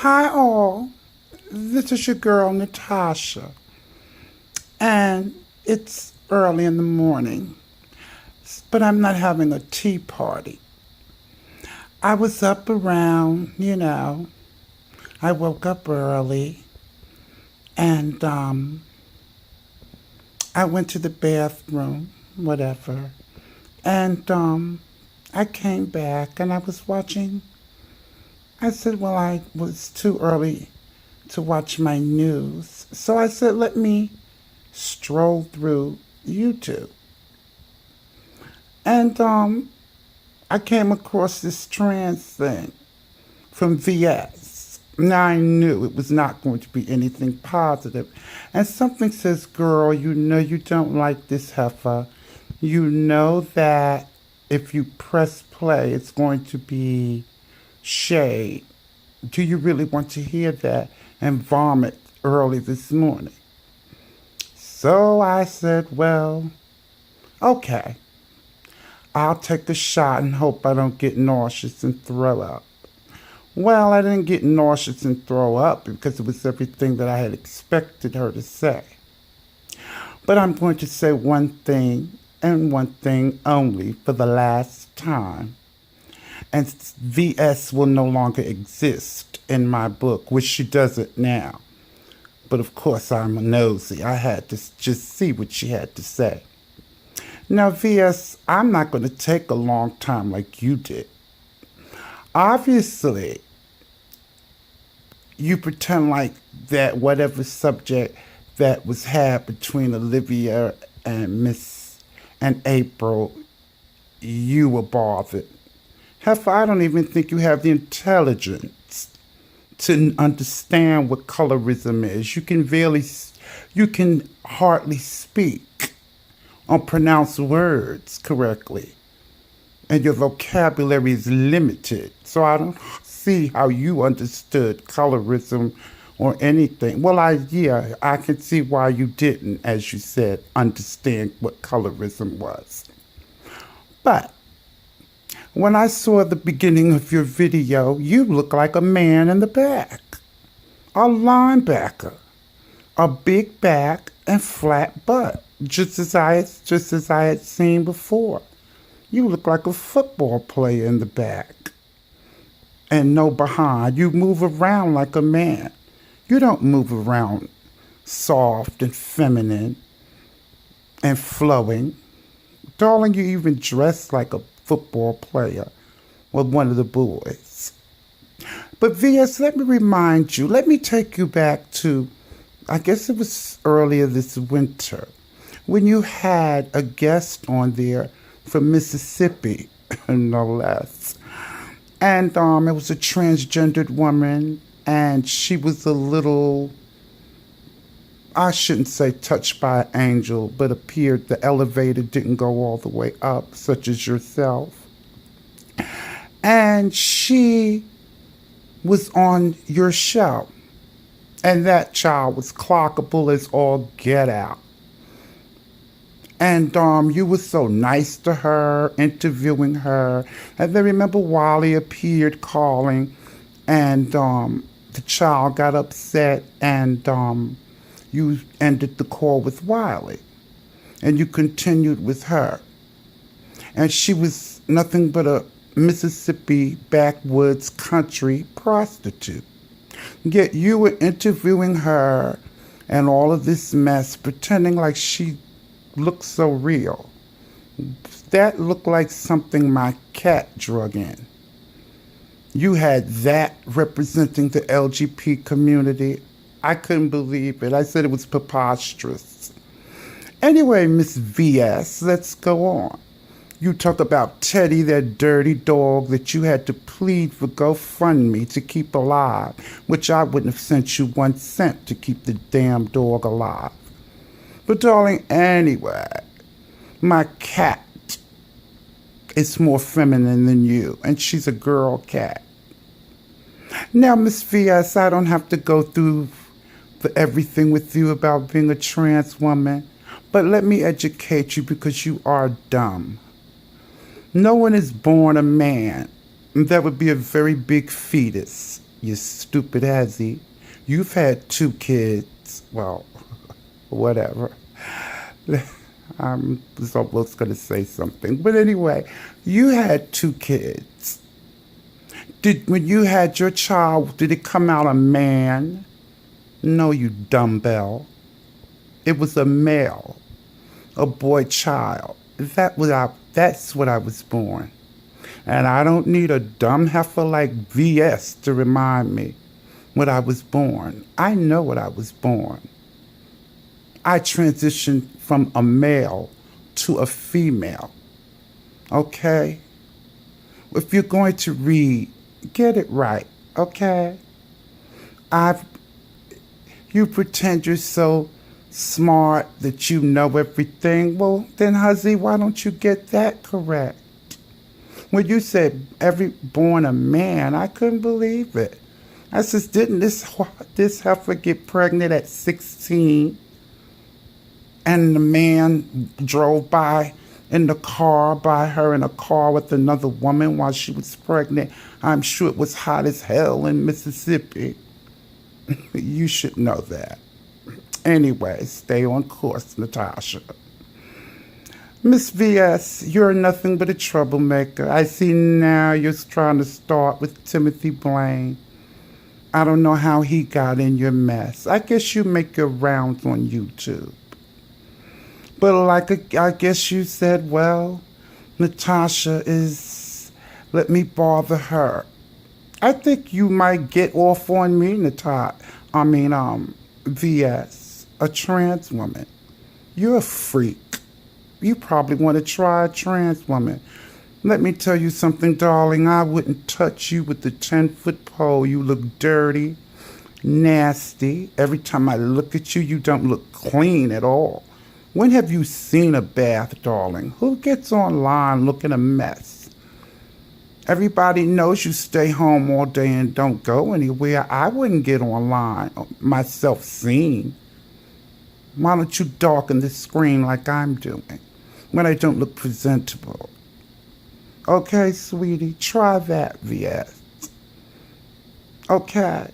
Hi all, this is your girl Natasha, and it's early in the morning, but I'm not having a tea party. I was up around, I woke up early and I went to the bathroom, whatever, and I came back and I was watching. I said, well, I was too early to watch my news. So I said, let me stroll through YouTube. And I came across this trans thing from VS. Now I knew it was not going to be anything positive. And something says, girl, you know you don't like this heifer. You know that if you press play, it's going to be shade. Do you really want to hear that and vomit early this morning? So I said, well, okay. I'll take a shot and hope I don't get nauseous and throw up. Well, I didn't get nauseous and throw up because it was everything that I had expected her to say. But I'm going to say one thing and one thing only for the last time. And VS will no longer exist in my book, which she doesn't now. But of course, I'm nosy. I had to just see what she had to say. Now, VS, I'm not going to take a long time like you did. Obviously, you pretend like that whatever subject that was had between Olivia and April, you were bothered. Heifer, I don't even think you have the intelligence to understand what colorism is. You can hardly speak or pronounce words correctly. And your vocabulary is limited. So I don't see how you understood colorism or anything. Well, I can see why you didn't, as you said, understand what colorism was. But when I saw the beginning of your video, you look like a man in the back. A linebacker. A big back and flat butt. Just as I had seen before. You look like a football player in the back. And no behind. You move around like a man. You don't move around soft and feminine and flowing. Darling, you even dress like a football player with one of the boys. But VS, let me remind you, let me take you back to, I guess it was earlier this winter, when you had a guest on there from Mississippi, no less. And it was a transgendered woman, and she was a little, I shouldn't say touched by an angel, but appeared the elevator didn't go all the way up, such as yourself. And she was on your show. And that child was clockable as all get out. And you were so nice to her, interviewing her. And then remember Wally appeared calling, and the child got upset, and you ended the call with Wiley, and you continued with her. And she was nothing but a Mississippi backwoods country prostitute. Yet you were interviewing her and all of this mess, pretending like she looked so real. That looked like something my cat drug in. You had that representing the LGBT community. I couldn't believe it. I said it was preposterous. Anyway, Miss VS, let's go on. You talk about Teddy, that dirty dog that you had to plead for GoFundMe to keep alive, which I wouldn't have sent you 1 cent to keep the damn dog alive. But darling, anyway, my cat is more feminine than you, and she's a girl cat. Now, Miss VS, I don't have to go through everything with you about being a trans woman, but let me educate you because you are dumb. No one is born a man. That would be a very big fetus. you stupid Hazzy. You've had 2 kids. Well, whatever. I was almost going to say something. But anyway, you had 2 kids. When you had your child, did it come out a man? No, you dumbbell. It was a male, a boy child. That's what I was born. And I don't need a dumb heifer like VS to remind me what I was born. I know what I was born. I transitioned from a male to a female. Okay? If you're going to read, get it right. Okay? You pretend you're so smart that you know everything. Well, then, Huzzy, why don't you get that correct? When you said every born a man, I couldn't believe it. I said, didn't this heifer get pregnant at 16? And the man drove by her in a car with another woman while she was pregnant. I'm sure it was hot as hell in Mississippi. You should know that. Anyway, stay on course, Natasha. Miss VS, you're nothing but a troublemaker. I see now you're trying to start with Timothy Blaine. I don't know how he got in your mess. I guess you make your rounds on YouTube. But I guess you said, well, Natasha let me bother her. I think you might get off on me, VS, a trans woman. You're a freak. You probably want to try a trans woman. Let me tell you something, darling. I wouldn't touch you with the 10-foot pole. You look dirty, nasty. Every time I look at you, you don't look clean at all. When have you seen a bath, darling? Who gets online looking a mess? Everybody knows you stay home all day and don't go anywhere. I wouldn't get online, myself seen. Why don't you darken the screen like I'm doing when I don't look presentable? Okay, sweetie, try that, VS. Okay.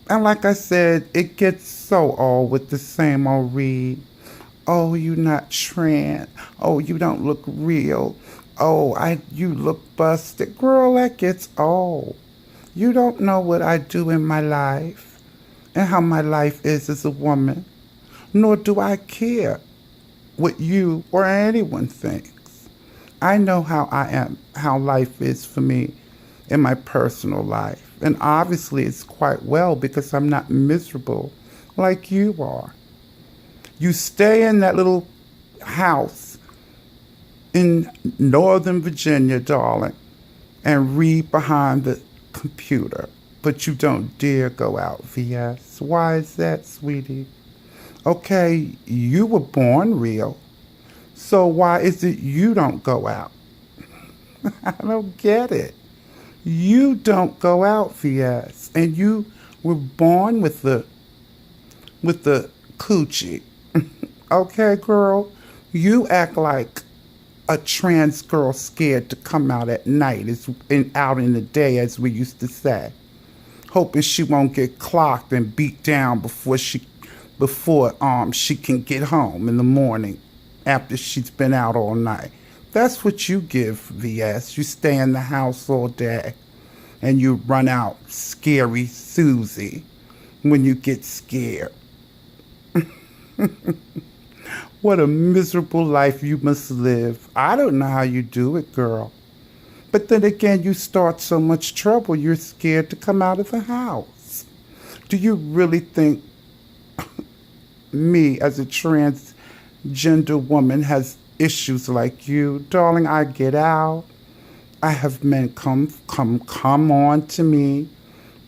And like I said, it gets so old with the same old read. Oh, you not trans. Oh, you don't look real. Oh, you look busted. Girl, that gets old. You don't know what I do in my life and how my life is as a woman. Nor do I care what you or anyone thinks. I know how I am, how life is for me in my personal life. And obviously it's quite well because I'm not miserable like you are. You stay in that little house in Northern Virginia, darling, and read behind the computer. But you don't dare go out, VS. Why is that, sweetie? Okay, you were born real. So why is it you don't go out? I don't get it. You don't go out, VS. And you were born with the coochie. Okay, girl? You act like a trans girl scared to come out at night, out in the day, as we used to say. Hoping she won't get clocked and beat down before she can get home in the morning after she's been out all night. That's what you give, VS. You stay in the house all day and you run out scary Suzie when you get scared. What a miserable life you must live. I don't know how you do it, girl. But then again, you start so much trouble, you're scared to come out of the house. Do you really think me as a transgender woman has issues like you? Darling, I get out. I have men come on to me.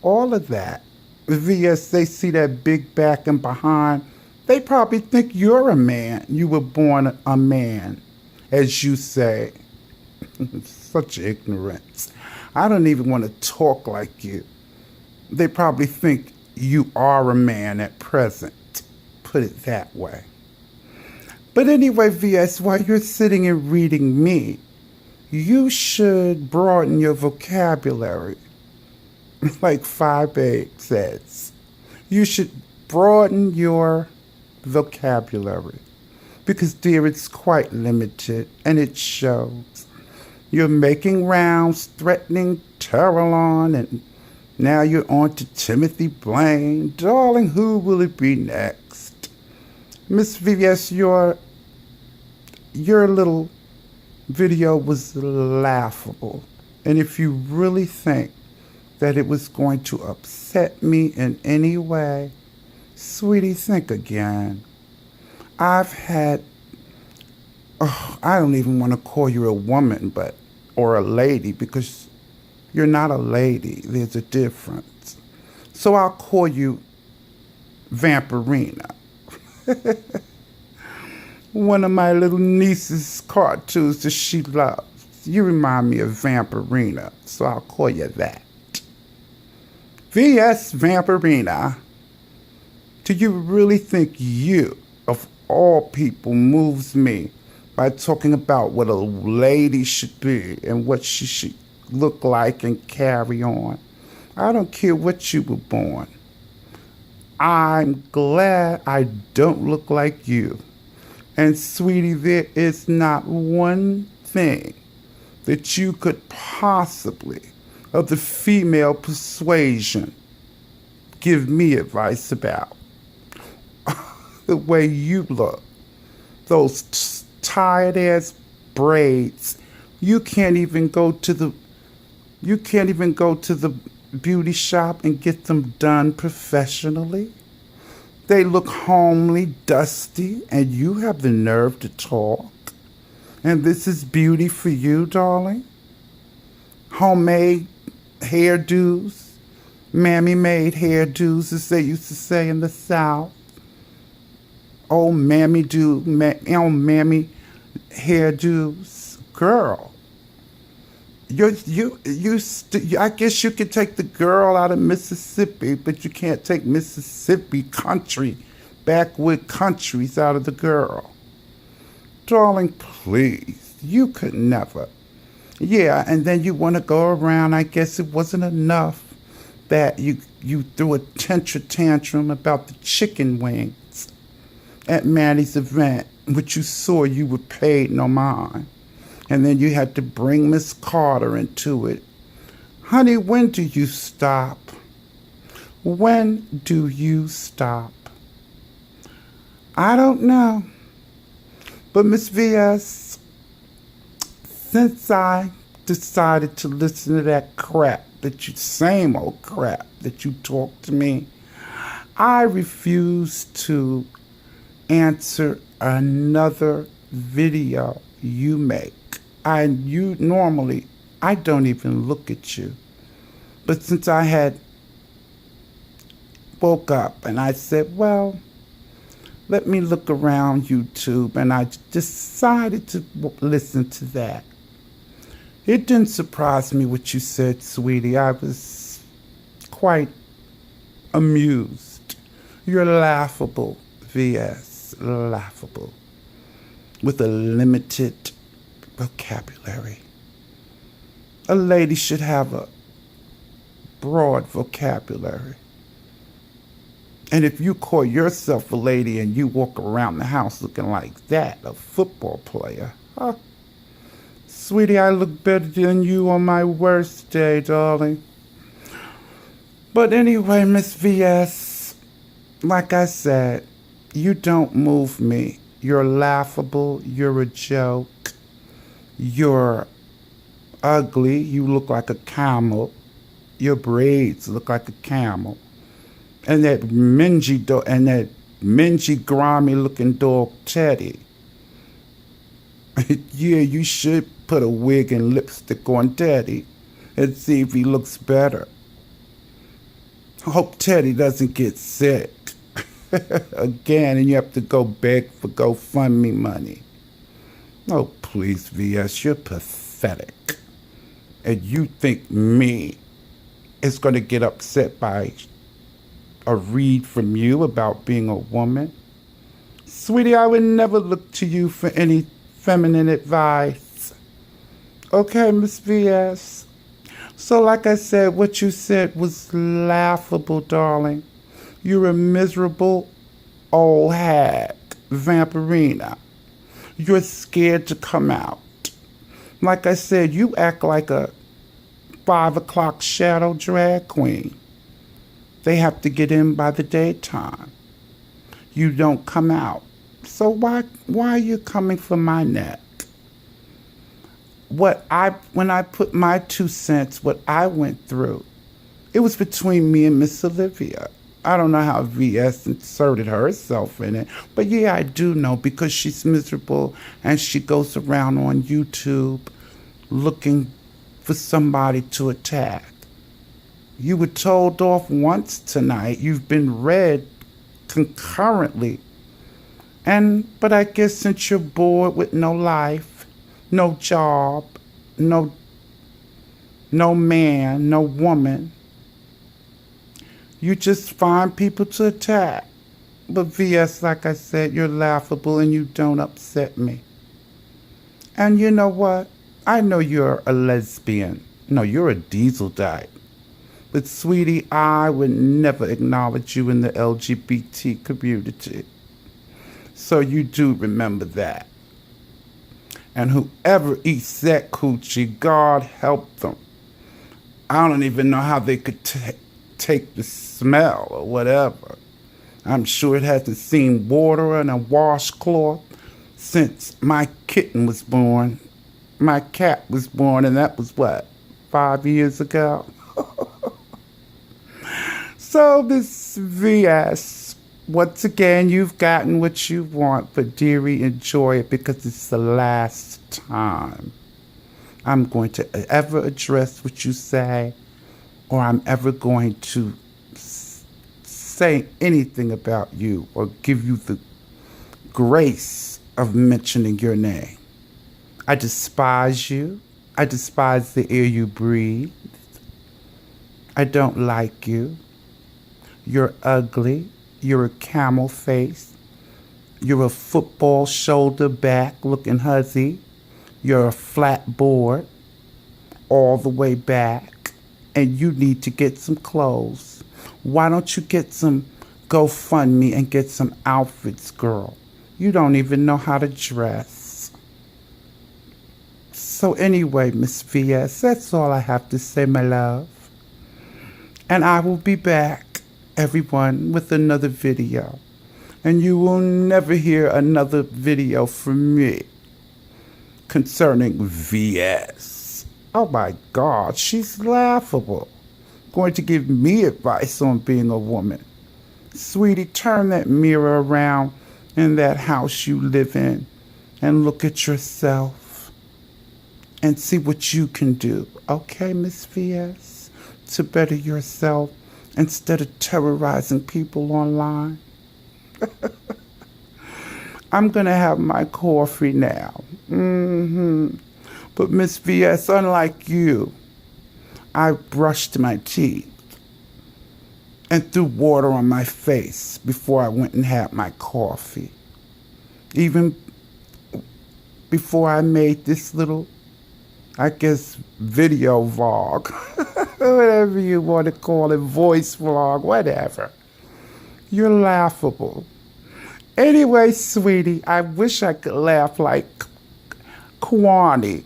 All of that. VS, they see that big back and behind. They probably think you're a man. You were born a man, as you say. Such ignorance. I don't even want to talk like you. They probably think you are a man at present. Put it that way. But anyway, VS, while you're sitting and reading me, you should broaden your vocabulary. like 5'8" says, you should broaden your vocabulary because, dear, it's quite limited and it shows. You're making rounds, threatening Terrellon, and now you're on to Timothy Blaine. Darling, who will it be next? Miss VS, your little video was laughable. And if you really think that it was going to upset me in any way, sweetie, think again. I've had, I don't even want to call you a woman, or a lady, because you're not a lady. There's a difference. So I'll call you Vampirina. One of my little niece's cartoons that she loves. You remind me of Vampirina, so I'll call you that. V.S. Vampirina. Do you really think you, of all people, moves me by talking about what a lady should be and what she should look like and carry on? I don't care what you were born. I'm glad I don't look like you. And sweetie, there is not one thing that you could possibly, of the female persuasion, give me advice about. The way you look, those tired ass braids. You can't even go to the beauty shop and get them done professionally. They look homely, dusty, and you have the nerve to talk. And this is beauty for you, darling? Homemade hairdos, mammy-made hairdos, as they used to say in the South. Oh, mammy hairdos. Girl, I guess you could take the girl out of Mississippi, but you can't take Mississippi country, backward countries out of the girl. Darling, please, you could never. Yeah, and then you want to go around, I guess it wasn't enough that you threw a tantrum about the chicken wings at Maddie's event, which you saw you were paid no mind. And then you had to bring Miss Carter into it. Honey, when do you stop? When do you stop? I don't know. But Miss VS, since I decided to listen to that crap, same old crap that you talk to me, I refuse to answer another video you make. Normally, I don't even look at you. But since I had woke up and I said, well, let me look around YouTube, and I decided to listen to that. It didn't surprise me what you said, sweetie. I was quite amused. You're laughable, VS, laughable, with a limited vocabulary. A lady should have a broad vocabulary. And if you call yourself a lady and you walk around the house looking like that, a football player, huh? Sweetie, I look better than you on my worst day, darling. But anyway, Miss VS, like I said, you don't move me. You're laughable. You're a joke. You're ugly. You look like a camel. Your braids look like a camel. And that mingy, grimy looking dog, Teddy. Yeah, you should put a wig and lipstick on Teddy and see if he looks better. I hope Teddy doesn't get sick again and you have to go beg for GoFundMe money. Oh, please, VS, you're pathetic. And you think me is going to get upset by a read from you about being a woman? Sweetie, I would never look to you for any feminine advice. Okay, Miss VS? So like I said, what you said was laughable, darling. You're a miserable old hag, vampirina. You're scared to come out. Like I said, you act like a 5 o'clock shadow drag queen. They have to get in by the daytime. You don't come out. So why are you coming for my neck? When I put my 2 cents, what I went through, it was between me and Miss Olivia. I don't know how VS inserted herself in it, but yeah, I do know because she's miserable and she goes around on YouTube looking for somebody to attack. You were told off once tonight. You've been read concurrently. But I guess since you're bored with no life, no job, no man, no woman, you just find people to attack. But VS, like I said, you're laughable and you don't upset me. And you know what? I know you're a lesbian. No, you're a diesel dyke. But sweetie, I would never acknowledge you in the LGBT community. So you do remember that. And whoever eats that coochie, God help them. I don't even know how they could take the smell or whatever. I'm sure it hasn't seen water and a washcloth since my kitten was born. My cat was born, and that was what, 5 years ago? So, Miss VS, once again, you've gotten what you want, but dearie, enjoy it because it's the last time I'm going to ever address what you say, or I'm ever going to say anything about you or give you the grace of mentioning your name. I despise you. I despise the air you breathe. I don't like you. You're ugly. You're a camel face. You're a football shoulder back looking hussy. You're a flat board all the way back. And you need to get some clothes. Why don't you get some GoFundMe and get some outfits, girl? You don't even know how to dress. So anyway, Miss VS, that's all I have to say, my love. And I will be back, everyone, with another video. And you will never hear another video from me concerning VS. Oh my God, she's laughable. Going to give me advice on being a woman. Sweetie, turn that mirror around in that house you live in and look at yourself and see what you can do. Okay, Miss VS? To better yourself instead of terrorizing people online. I'm going to have my coffee now. But Miss VS, unlike you, I brushed my teeth and threw water on my face before I went and had my coffee. Even before I made this little, I guess, video vlog, whatever you want to call it, voice vlog, whatever. You're laughable. Anyway, sweetie, I wish I could laugh like Kwani.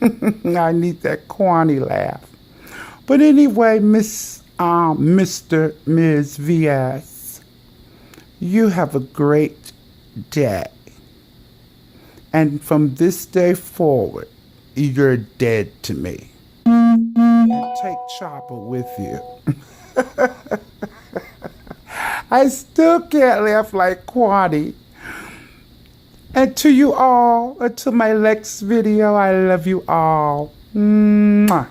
I need that Kwani laugh. But anyway, Ms. VS, you have a great day. And from this day forward, you're dead to me. And take Chopper with you. I still can't laugh like Kwani. And to you all, until my next video, I love you all. Mwah.